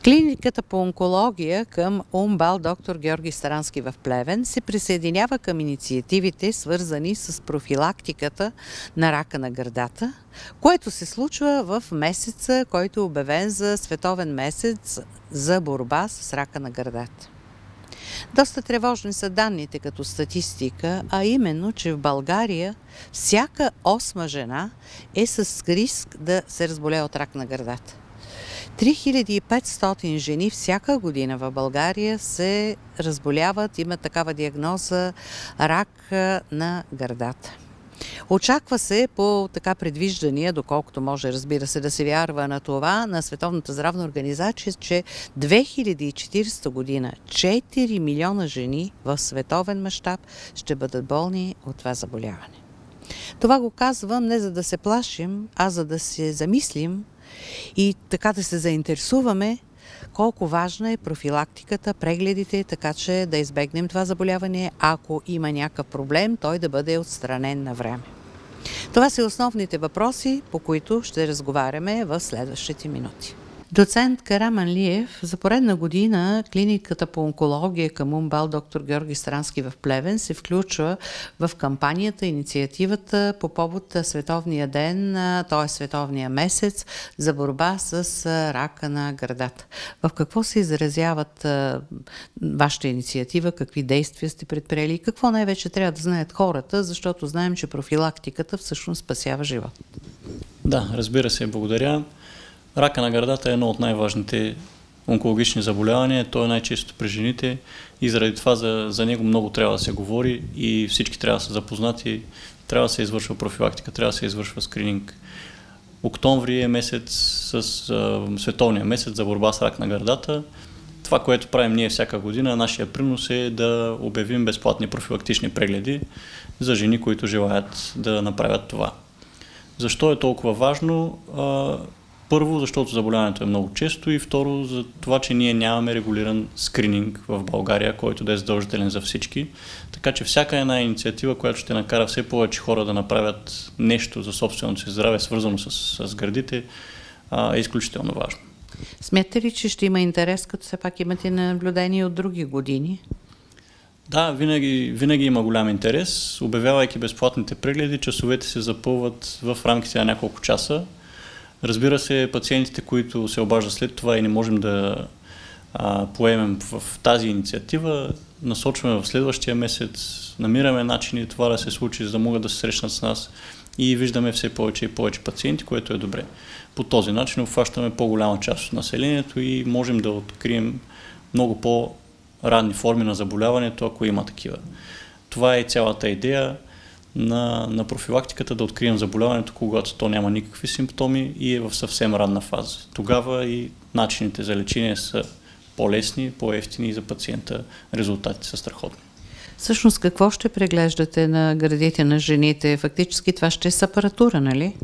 Клиниката по онкология към УМБАЛ доктор Георги Старански в Плевен се присъединява към инициативите, свързани с профилактиката на рака на гърдата, което се случва в месеца, който е обявен за световен месец за борба с рака на гърдата. Доста тревожни са данните като статистика, а именно, че в България всяка 8 жена е с риск да се разболее от рак на гърдата. 3500 жени всяка година в България се разболяват, имат такава диагноза рак на гърдата. Очаква се по така предвиждания, доколкото може, разбира се, да се вярва на това, на Световната здравна организация, че 2040 година 4 милиона жени в световен мащаб ще бъдат болни от това заболяване. Това го казвам не за да се плашим, а за да се замислим и така да се заинтересуваме колко важна е профилактиката, прегледите, така че да избегнем това заболяване, ако има някакъв проблем, той да бъде отстранен на време. Това са основните въпроси, по които ще разговаряме в следващите минути. Доцент Караман Лиев, за поредна година клиниката по онкология към УМБАЛ доктор Георги Старански в Плевен се включва в кампанията, инициативата по повод Световния ден, т.е. Световния месец за борба с рака на гърдата. В какво се изразяват вашата инициатива, какви действия сте предприели и какво най-вече трябва да знаят хората, защото знаем, че профилактиката всъщност спасява живот? Да, разбира се, благодаря. Рака на гърдата е едно от най-важните онкологични заболявания. То е най-често при жените и заради това за него много трябва да се говори и всички трябва да са запознати. Трябва да се извършва профилактика, трябва да се извършва скрининг. Октомври е месец с световния месец за борба с рак на гърдата. Това, което правим ние всяка година, нашия принос е да обявим безплатни профилактични прегледи за жени, които желаят да направят това. Защо е толкова важно? Първо, защото заболяването е много често и второ, за това, че ние нямаме регулиран скрининг в България, който да е задължителен за всички. Така че всяка една инициатива, която ще накара все повече хора да направят нещо за собственото си здраве, свързано с гърдите, е изключително важно. Смятате ли, че ще има интерес, като все пак имате наблюдение от други години? Да, винаги има голям интерес. Обявявайки безплатните прегледи, часовете се запълват в рамките на няколко часа. Разбира се, пациентите, които се обаждат след това и не можем да поемем в тази инициатива, насочваме в следващия месец, намираме начини това да се случи, за да могат да се срещнат с нас и виждаме все повече и повече пациенти, което е добре. По този начин обхващаме по-голяма част от населението и можем да открием много по-ранни форми на заболяването, ако има такива. Това е цялата идея на профилактиката, да открием заболяването, когато то няма никакви симптоми и е в съвсем ранна фаза. Тогава и начините за лечение са по-лесни, по-евтини и за пациента резултатите са страхотни. Всъщност какво ще преглеждате на гърдите на жените? Фактически това ще е с апаратура, нали?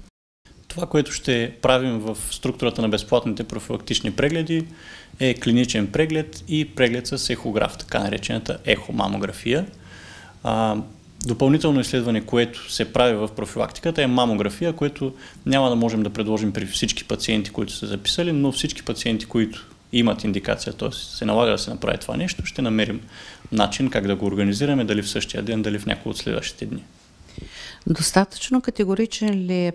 Това, което ще правим в структурата на безплатните профилактични прегледи е клиничен преглед и преглед с ехограф, така наречената ехомамография. Допълнително изследване, което се прави в профилактиката е мамография, което няма да можем да предложим при всички пациенти, които са записали, но всички пациенти, които имат индикация, т.е. се налага да се направи това нещо, ще намерим начин как да го организираме, дали в същия ден, дали в някой от следващите дни. Достатъчно категоричен ли е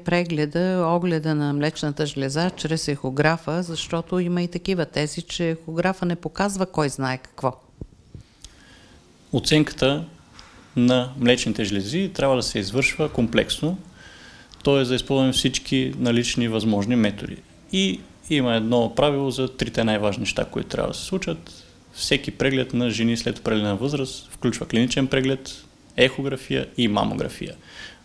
огледа на млечната жлеза чрез ехографа, защото има и такива тези, че ехографа не показва кой знае какво? Оценката на млечните жлези трябва да се извършва комплексно, т.е. да използваме всички налични възможни методи. И има едно правило за трите най-важни неща, които трябва да се случат. Всеки преглед на жени след определена възраст включва клиничен преглед, ехография и мамография.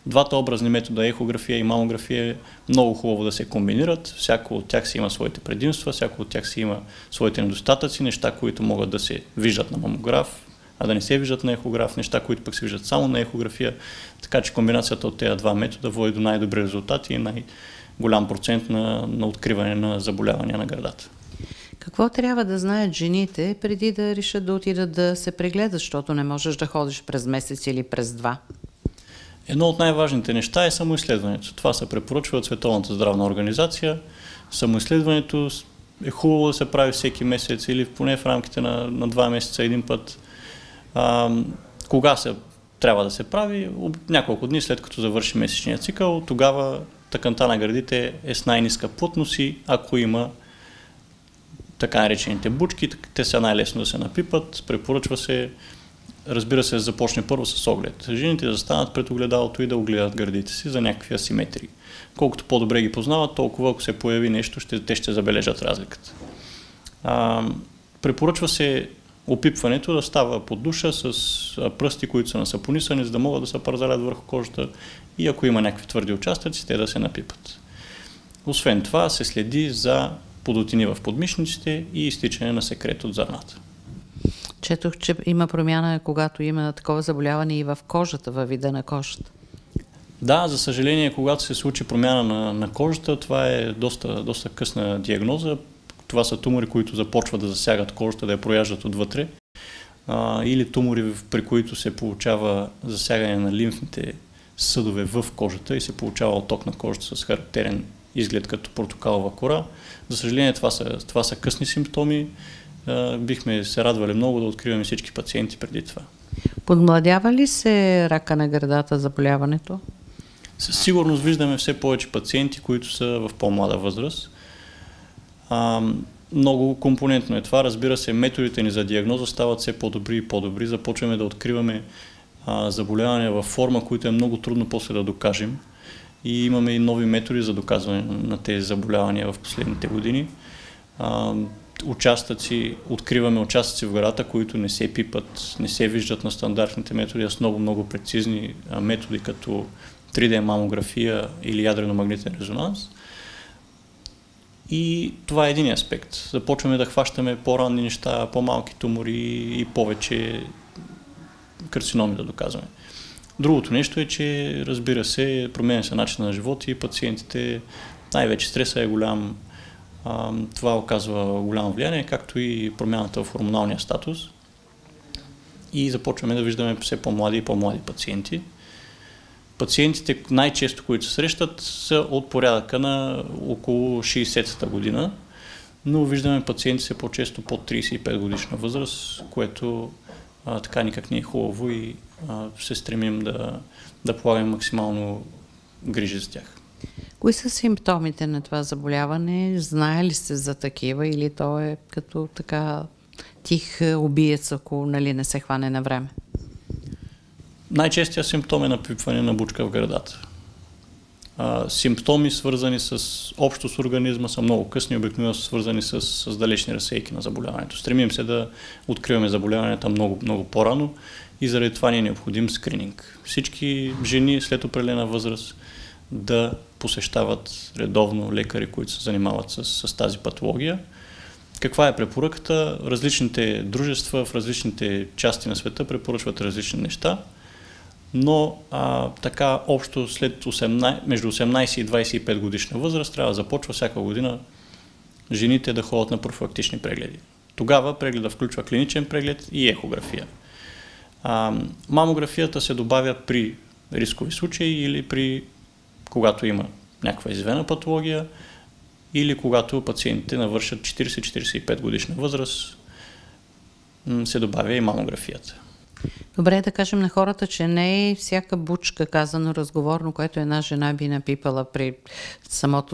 Двата образни метода, ехография и мамография, е много хубаво да се комбинират. Всяко от тях си има своите предимства, всяко от тях си има своите недостатъци, неща, които могат да се виждат на мамограф, а да не се виждат на ехограф, неща, които пък се виждат само на ехография. Така че комбинацията от тези два метода води до най-добри резултати и най-голям процент на откриване на заболявания на гърдата. Какво трябва да знаят жените преди да решат да отидат да се прегледат, защото не можеш да ходиш през месец или през два? Едно от най-важните неща е самоизследването. Това се препоръчва от Световната здравна организация. Самоизследването е хубаво да се прави всеки месец или поне в рамките на 2 месеца един път. Кога трябва да се прави? Няколко дни след като завърши месечния цикъл, тогава тъканта на гърдите е с най-ниска плътност и ако има така наречените бучки, те са най-лесно да се напипат. Препоръчва се, разбира се, да започне първо с оглед. Жените да застанат пред огледалото и да огледат гърдите си за някакви асиметрии. Колкото по-добре ги познават, толкова ако се появи нещо, те ще забележат разликата. Препоръчва се опипването да става под душа с пръсти, които са насапонисани, за да могат да се парзалят върху кожата и ако има някакви твърди участъци, те да се напипат. Освен това се следи за подотини в подмишниците и изтичане на секрет от зърната. Четох, че има промяна, когато има такова заболяване и в кожата, във вида на кожата. Да, за съжаление, когато се случи промяна на кожата, това е доста късна диагноза. Това са тумори, които започват да засягат кожата, да я прояждат отвътре. Или тумори, при които се получава засягане на лимфните съдове в кожата и се получава отток на кожата с характерен изглед като портокалова кора. За съжаление, това са късни симптоми. Бихме се радвали много да откриваме всички пациенти преди това. Подмладява ли се рака на гърдата, заболяването? Със сигурност виждаме все повече пациенти, които са в по-млада възраст. Много компонентно е това. Разбира се, методите ни за диагноза стават все по-добри и по-добри. Започваме да откриваме заболявания във форма, които е много трудно после да докажем. И имаме и нови методи за доказване на тези заболявания в последните години. Откриваме участъци в гърдата, които не се пипат, не се виждат на стандартните методи, а с много прецизни методи, като 3D мамография или ядрено-магнитен резонанс. И това е един аспект. Започваме да хващаме по-ранни неща, по-малки тумори и повече карциноми да доказваме. Другото нещо е, че разбира се, променя се начин на живот и пациентите, най-вече стреса е голям. Това оказва голямо влияние, както и промяната в хормоналния статус. И започваме да виждаме все по-млади и по-млади пациенти. Пациентите най-често, които се срещат, са от порядъка на около 60-та година, но виждаме пациенти все по-често под 35 годишна възраст, което така никак не е хубаво и се стремим да полагаме максимално грижи за тях. Кои са симптомите на това заболяване? Знае ли сте за такива или то е като така тих убиец, ако не се хване на време? Най-честият симптом е напипване на бучка в гърдата. Симптоми, свързани общо с организма, са много късни, обикновено са свързани с далечни разсейки на заболяването. Стремим се да откриваме заболяванията много по-рано и заради това ни е необходим скрининг. Всички жени след определена възраст да посещават редовно лекари, които се занимават с тази патология. Каква е препоръката? Различните дружества в различните части на света препоръчват различни неща, но така общо между 18 и 25 годишна възраст трябва да започва всяка година жените да ходят на профилактични прегледи. Тогава прегледа включва клиничен преглед и ехография. Мамографията се добавя при рискови случаи или когато има някаква изявена патология или когато пациентите навършат 40-45 годишна възраст, се добавя и мамографията. Добре да кажем на хората, че не е всяка бучка, казано разговорно, което една жена би напипала при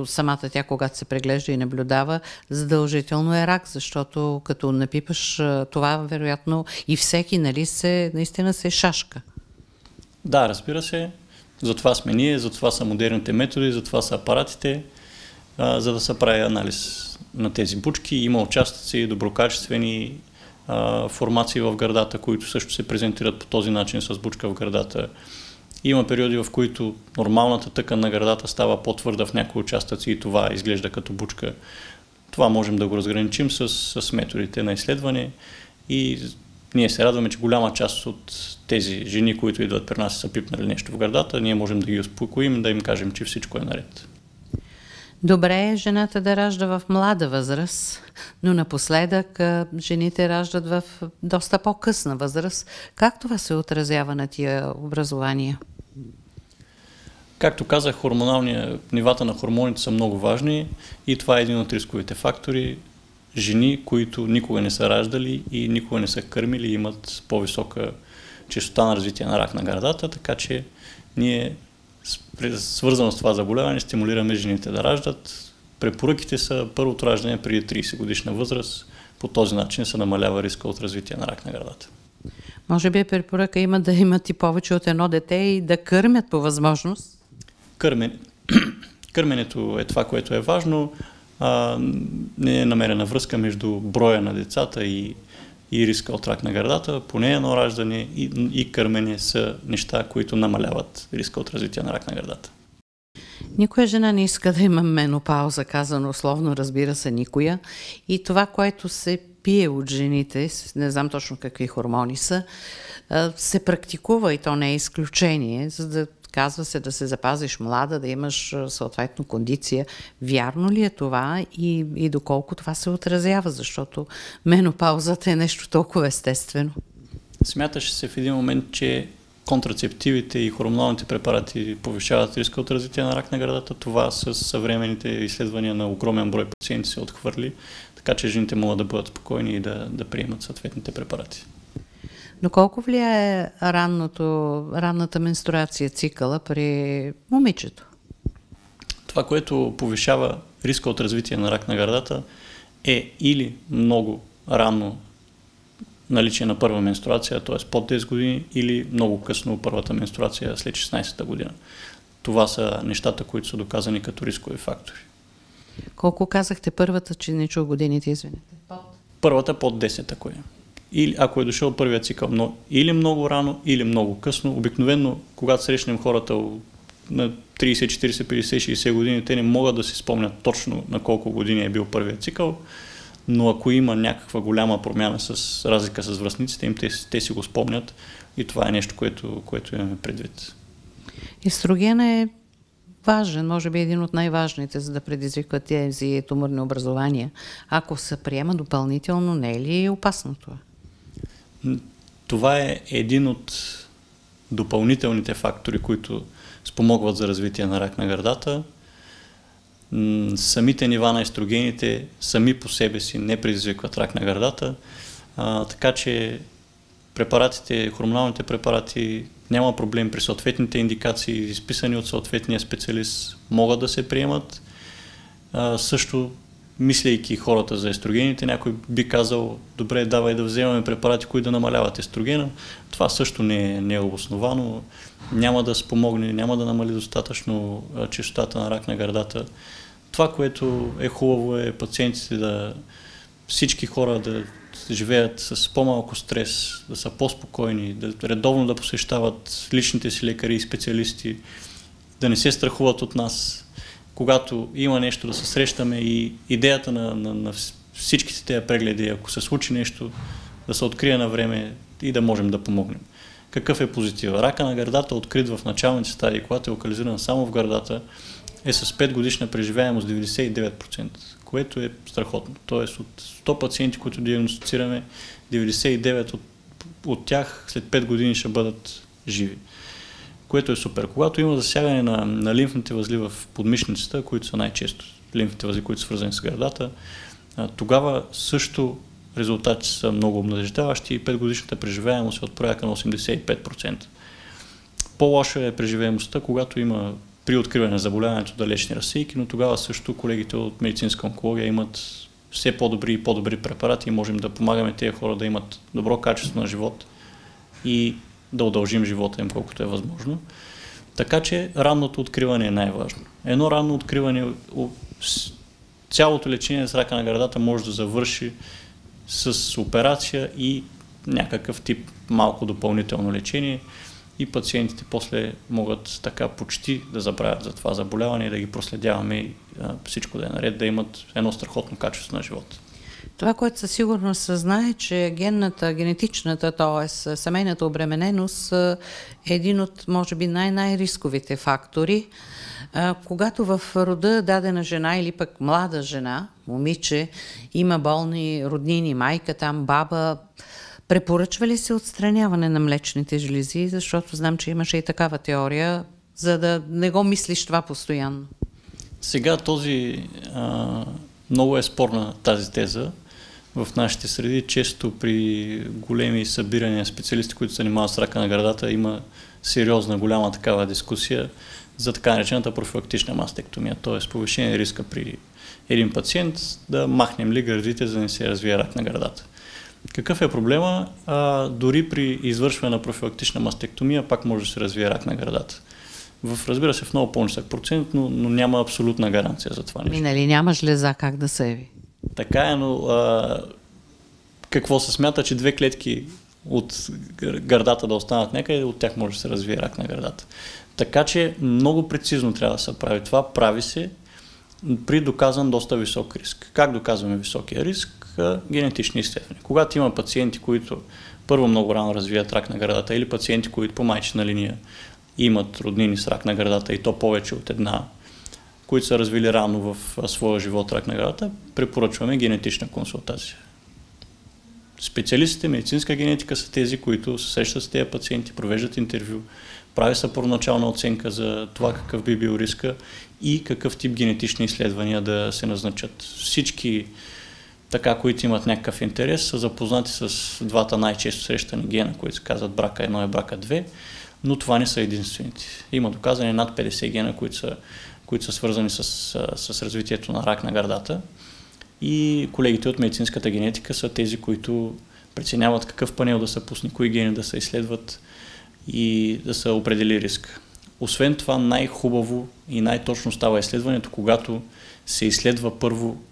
самата тя, когато се преглежда и наблюдава, задължително е рак, защото като напипаш това, вероятно и всеки, наистина се шашка. Да, разбира се. Затова сме ние, затова са модерните методи, затова са апаратите, за да се прави анализ на тези бучки. Има участъци, доброкачествени формации в гърдата, които също се презентират по този начин с бучка в гърдата. Има периоди, в които нормалната тъкан на гърдата става по-твърда в някои участъци и това изглежда като бучка. Това можем да го разграничим с методите на изследване и ние се радваме, че голяма част от тези жени, които идват при нас и са пипнали нещо в гърдата, ние можем да ги успокоим, да им кажем, че всичко е наред. Добре е жената да ражда в млада възраст, но напоследък жените раждат в доста по-късна възраст. Как това се отразява на тия образования? Както казах, нивата на хормоните са много важни и това е един от рисковите фактори. жени, които никога не са раждали и никога не са кърмили и имат по-висока честота на развитие на рак на гърдата, така че ние свързано с това заболяване стимулираме жените да раждат. Препоръките са първото раждане преди 30 годишна възраст. По този начин се намалява риска от развитие на рак на гърдата. Може би препоръка има да имат и повече от едно дете и да кърмят по възможност? Кърменето е това, което е важно. Не е намерена връзка между броя на децата и риска от рак на гърдата. Поне едно раждане и кърмене са неща, които намаляват риска от развитие на рак на гърдата. Никоя жена не иска да има менопауза, казано условно, разбира се, никоя. И това, което се пие от жените, не знам точно какви хормони са, се практикува и то не е изключение, за да казва се да се запазиш млада, да имаш съответно кондиция. Вярно ли е това и доколко това се отразява, защото менопаузата е нещо толкова естествено? Смяташе се в един момент, че контрацептивите и хормоналните препарати повишават риска от развитие на рак на гърдата. Това с съвременните изследвания на огромен брой пациенти се отхвърли, така че жените могат да бъдат спокойни и да приемат съответните препарати. Но колко влияе ранната менструация, цикъла при момичето? Това, което повишава риска от развитие на рак на гърдата е или много ранно наличие на първа менструация, т.е. под 10 години, или много късно първата менструация след 16-та година. Това са нещата, които са доказани като рискови фактори. Колко казахте първата, че не чух годините, извинете? Първата под 10, ако е. Или ако е дошъл първият цикъл, но или много рано, или много късно. Обикновено, когато срещнем хората на 30, 40, 50, 60 години, те не могат да си спомнят точно на колко години е бил първият цикъл, но ако има някаква голяма промяна с разлика с връстниците им, те си го спомнят и това е нещо, което имаме предвид. Естроген е важен, може би един от най-важните, за да предизвикват тези туморни образования. Ако се приема допълнително, не е ли опасно това? Това е един от допълнителните фактори, които спомогват за развитие на рак на гърдата. Самите нива на естрогените сами по себе си не предизвикват рак на гърдата, така че препаратите, хормоналните препарати няма проблем при съответните индикации, изписани от съответния специалист, могат да се приемат. Също, мислейки хората за естрогените, някой би казал, добре, давай да вземаме препарати, които да намаляват естрогена. Това също не е обосновано, няма да спомогне, няма да намали достатъчно честотата на рак на гърдата. Това, което е хубаво, е пациентите всички хора да живеят с по-малко стрес, да са по-спокойни, да редовно да посещават личните си лекари и специалисти, да не се страхуват от нас. Когато има нещо да се срещаме и идеята на всичките тези прегледи, ако се случи нещо, да се открие на време и да можем да помогнем. Какъв е позитива? Рака на гърдата, открит в началните стадии, когато е локализиран само в гърдата, е с 5 годишна преживяемост 99%, което е страхотно. Тоест от 100 пациенти, които диагностицираме, 99 от тях след 5 години ще бъдат живи, което е супер. Когато има засягане на лимфните възли в подмишницата, които са най-често лимфните възли, които са свързани с гърдата, тогава също резултати са много обнадеждаващи и 5 годишната преживяемост е от порядъка на 85%. По-лоша е преживяемостта, когато има при откриване на заболяването далечни разсейки, но тогава също колегите от медицинска онкология имат все по-добри и по-добри препарати и можем да помагаме тези хора да имат добро качество на живот и да удължим живота им колкото е възможно. Така че ранното откриване е най-важно. Едно ранно откриване, цялото лечение с рака на гърдата може да завърши с операция и някакъв тип малко допълнително лечение и пациентите после могат така почти да забравят за това заболяване и да ги проследяваме и всичко да е наред, да имат едно страхотно качество на живота. Това, което със сигурност се знае, че генетичната, т.е. семейната обремененост е един от, може би, най-рисковите фактори. Когато в рода дадена жена или пък млада жена, момиче, има болни роднини, майка там, баба, препоръчва ли се отстраняване на млечните жлези, защото знам, че имаше и такава теория, за да не го мислиш това постоянно? Сега много е спорна тази теза. в нашите среди, често при големи събирания специалисти, които се занимават с рака на гърдата, има сериозна, голяма такава дискусия за така наречената профилактична мастектомия, т.е. повишение риска при един пациент да махнем ли гърдите, за да не се развие рак на гърдата. Какъв е проблема? Дори при извършване на профилактична мастектомия пак може да се развие рак на гърдата. Разбира се, в много по-нисък процент, но няма абсолютна гаранция за това нещо. Нали няма жлеза как да се яви? Така е, но какво се смята, че 2 клетки от гърдата да останат някъде, от тях може да се развие рак на гърдата. Така че много прецизно трябва да се прави това. Прави се при доказан доста висок риск. Как доказваме високия риск? Генетични изследвания. Когато има пациенти, които първо много рано развият рак на гърдата, или пациенти, които по майчина линия имат роднини с рак на гърдата и то повече от една, които са развили рано в своя живот рак на гърдата, препоръчваме генетична консултация. Специалистите медицинска генетика са тези, които се срещат с тези пациенти, провеждат интервю, прави са първоначална оценка за това какъв би бил риска и какъв тип генетични изследвания да се назначат. Всички, които имат някакъв интерес, са запознати с двата най-често срещани гена, които се казват BRCA1 и BRCA2, но това не са единствените. Има доказани над 50 гена, които са свързани с развитието на рак на гърдата. И колегите от медицинската генетика са тези, които преценяват какъв панел да се пусне, кои гени да се изследват и да се определи риск. Освен това, най-хубаво и най-точно става изследването, когато се изследва първо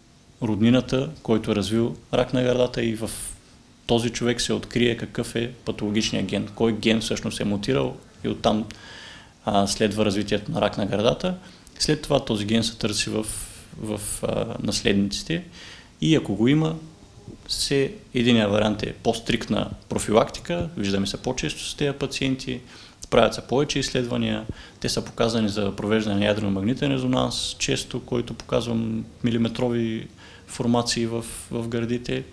роднината, който е развил рак на гърдата и в този човек се открие какъв е патологичният ген, кой ген всъщност е мутирал и оттам следва развитието на рак на гърдата. След това този ген се търси в наследниците и ако го има, единият вариант е по-стриктна профилактика, виждаме се по-често с тези пациенти, правят се повече изследвания, те са показани за провеждане на ядрено-магнитен резонанс, често, който показвам милиметрови формации в гърдите.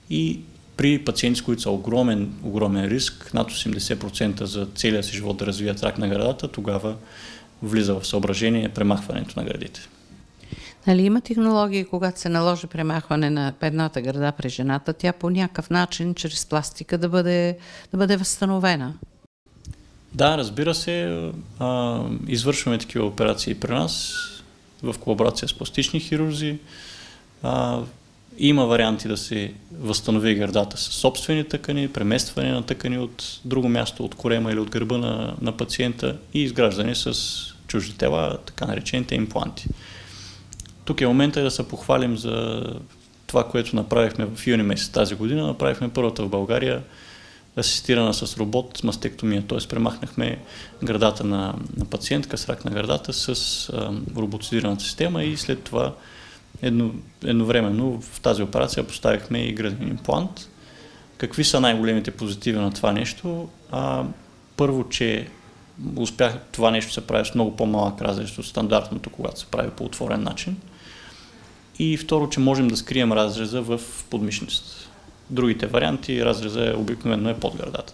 И при пациенти, които са огромен риск, над 80% за целия си живот да развият рак на гърдата, тогава влиза в съображение премахването на гърдите. Нали има технологии, когато се наложи премахване на едната гърда при жената, тя по някакъв начин, чрез пластика, да бъде възстановена? Да, разбира се, извършваме такива операции при нас в колаборация с пластични хирурзи. Има варианти да се възстанови гърдата с собствени тъкани, преместване на тъкани от друго място, от корема или от гърба на пациента и изграждане с чужди тела, така наречените импланти. Тук е момента да се похвалим за това, което направихме в юни месец тази година. Направихме първата в България асистирана с робот мастектомия, т.е. премахнахме гърдата на пациентка с рак на гърдата с роботизираната система и след това едновременно в тази операция поставихме и гръден имплант. Какви са най-големите позитиви на това нещо? Първо, че това нещо се прави с много по-малък разрез от стандартното, когато се прави по отворен начин. И второ, че можем да скрием разреза в подмишницата. Другите варианти, разреза обикновено е под гърдата.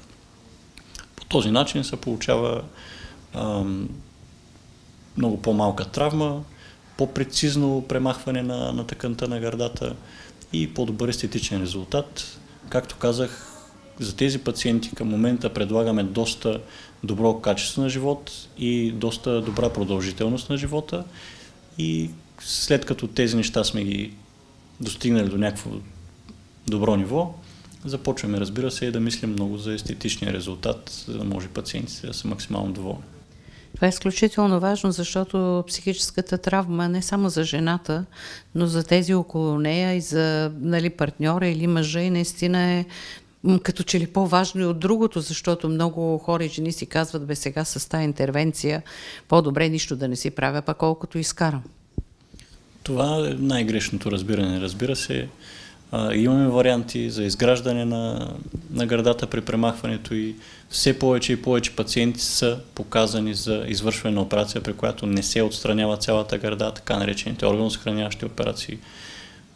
По този начин се получава много по-малка травма, по-прецизно премахване на тъканта на гърдата и по-добър естетичен резултат. Както казах, за тези пациенти към момента предлагаме доста добро качество на живот и доста добра продължителност на живота и след като тези неща сме ги достигнали до някакво добро ниво, започваме, разбира се, да мислим много за естетичния резултат, за да може пациентите да са максимално доволни. Това е изключително важно, защото психическата травма не само за жената, но за тези около нея и за партньора или мъжа и наистина е като че ли по-важно и от другото, защото много хора и жени си казват, сега с тази интервенция по-добре нищо да не си правя, пък колкото изкарам. Това е най-грешното разбиране. Разбира се, имаме варианти за изграждане на гърдата при премахването и все повече и повече пациенти са показани за извършване на операция, при която не се отстранява цялата гърда, така наречените органосъхраняващи операции.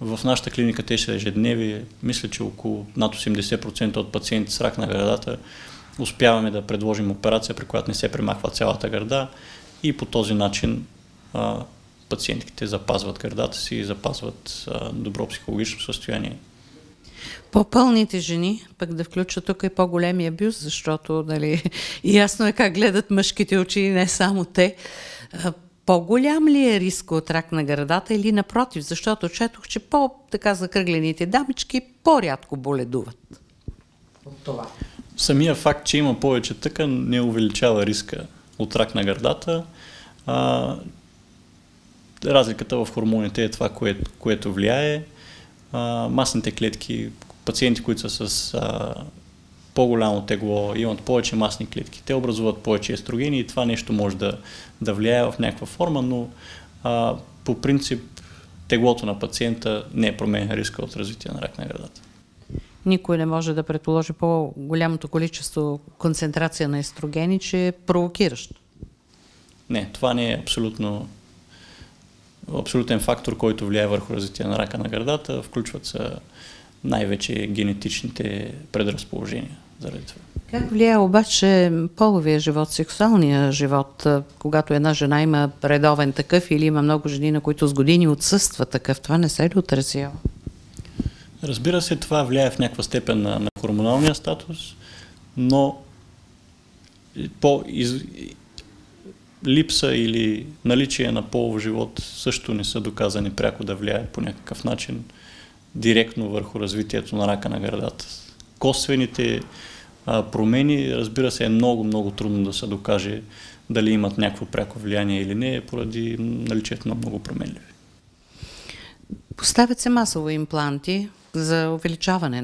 В нашата клиника те са ежедневие. Мисля, че около над 80% от пациенти с рак на гърдата успяваме да предложим операция, при която не се премахва цялата гърда и по този начин пациентките запазват гърдата си и запазват добро психологично състояние. По-пълните жени, пък да включат тук и по-големия бюст, защото ясно е как гледат мъжките очи и не само те. По-голям ли е риск от рак на гърдата или напротив? Защото четох, че по-така закръглените дамички по-рядко боледуват от това. Самия факт, че има повече тъкан, не увеличава риска от рак на гърдата. Разликата в хормоните е това, което влияе. Масните клетки, пациенти, които са с по-голямо тегло, имат повече масни клетки, те образуват повече естрогени и това нещо може да влияе в някаква форма, но по принцип теглото на пациента не променя риска от развитие на рак на гърдата. Никой не може да предположи по-голямото количество концентрация на естрогени, че е провокиращо. Не, това не е абсолютен фактор, който влияе върху развитие на рака на гърдата. Включват се най-вече генетичните предразположения заради това. Как влияе обаче половия живот, сексуалния живот, когато една жена има редовен такъв или има много жени, на които с години отсъства такъв? Това не се ли отразява? Разбира се, това влияе в някаква степен на хормоналния статус, но липса или наличие на полов живот също не са доказани пряко да влияе по някакъв начин директно върху развитието на рака на гърдата. Косвените промени, разбира се, е много трудно да се докаже дали имат някакво пряко влияние или не, поради наличието на много променливи. Поставят се масово импланти за увеличаване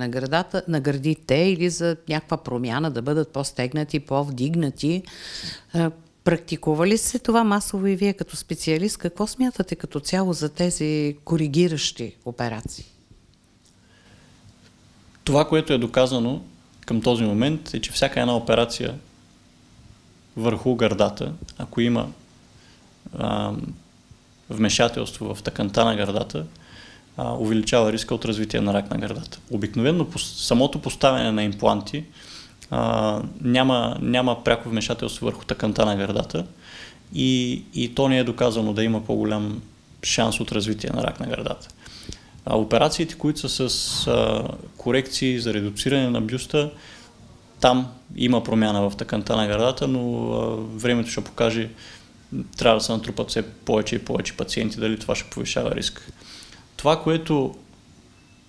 на гърдите или за някаква промяна, да бъдат по-стегнати, по-вдигнати. Практикува ли се това масово и вие като специалист? Какво смятате като цяло за тези коригиращи операции? Това, което е доказано към този момент е, че всяка една операция върху гърдата, ако има вмешателство в тъканта на гърдата, увеличава риска от развитие на рак на гърдата. Обикновено самото поставяне на импланти няма пряко вмешателство върху тъканта на гърдата и то не е доказано да има по-голям шанс от развитие на рак на гърдата. Операциите, които са с корекции за редуциране на бюста, там има промяна в тъканта на гърдата, но времето ще покаже, трябва да се натрупат все повече и повече пациенти, дали това ще повишава риск. Това, което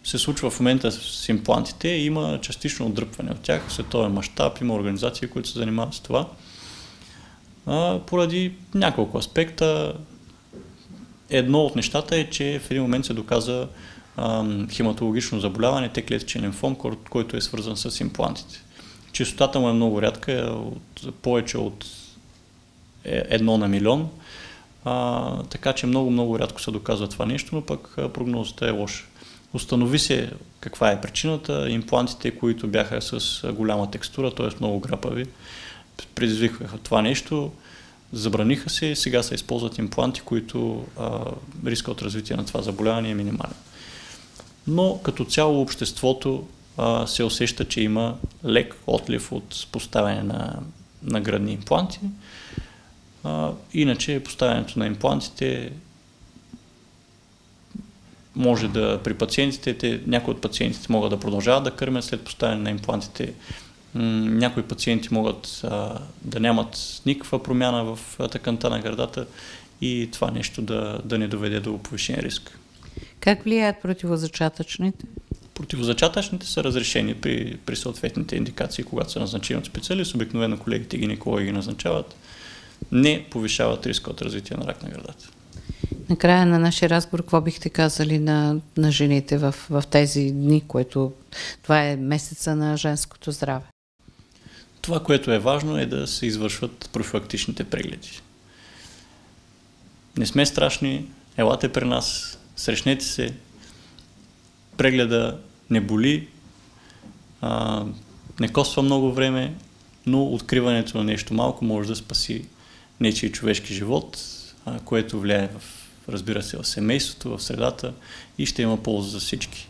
се случва в момента с имплантите, има частично отдръпване от тях, в световен мащаб, има организации, които се занимават с това. Поради няколко аспекта. Едно от нещата е, че в един момент се доказа хематологично заболяване, Т-клетъчен лимфом, който е свързан с имплантите. Честотата му е много рядка, повече от 1 на милион, така че много рядко се доказва това нещо, но пък прогнозата е лоша. Установи се каква е причината. Имплантите, които бяха с голяма текстура, т.е. много грапави, предизвикаха това нещо, забраниха се, сега се използват импланти, които риска от развитие на това заболяване е минимален. Но като цяло обществото се усеща, че има лек отлив от поставяне на гръдни импланти. Иначе поставянето на имплантите може да при пациентите, някои от пациентите могат да продължават да кърмят след поставяне на имплантите. Някои пациенти могат да нямат никаква промяна в тъканта на гърдата и това нещо да не доведе до повишен риск. Как влияят противозачатъчните? Противозачатъчните са разрешени при съответните индикации, когато са назначени от специалист. Обикновено колегите гинекологи ги назначават. Не повишават риска от развитие на рак на гърдата. Накрая на нашия разговор, какво бихте казали на жените в тези дни, което това е месеца на женското здраве? Това, което е важно, е да се извършват профилактичните прегледи. Не сме страшни, елате при нас, срещнете се, прегледа не боли, не коства много време, но откриването на нещо малко може да спаси нечий човешки живот, което влияе разбира се, в семейството, в средата и ще има полза за всички.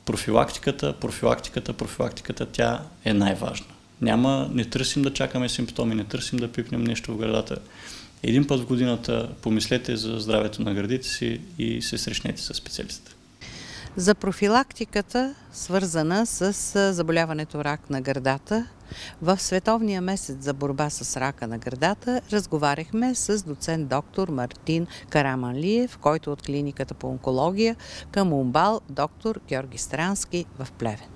Профилактиката, тя е най-важна. Не търсим да чакаме симптоми, не търсим да пипнем нещо в гърдата. един път в годината помислете за здравето на гърдите си и се срещнете с специалиста. За профилактиката, свързана с заболяването рак на гърдата, в Световния месец за борба с рака на гърдата разговаряхме с доцент доктор Мартин Караманлиев, който от клиниката по онкология към УМБАЛ доктор Георги Странски в Плевен.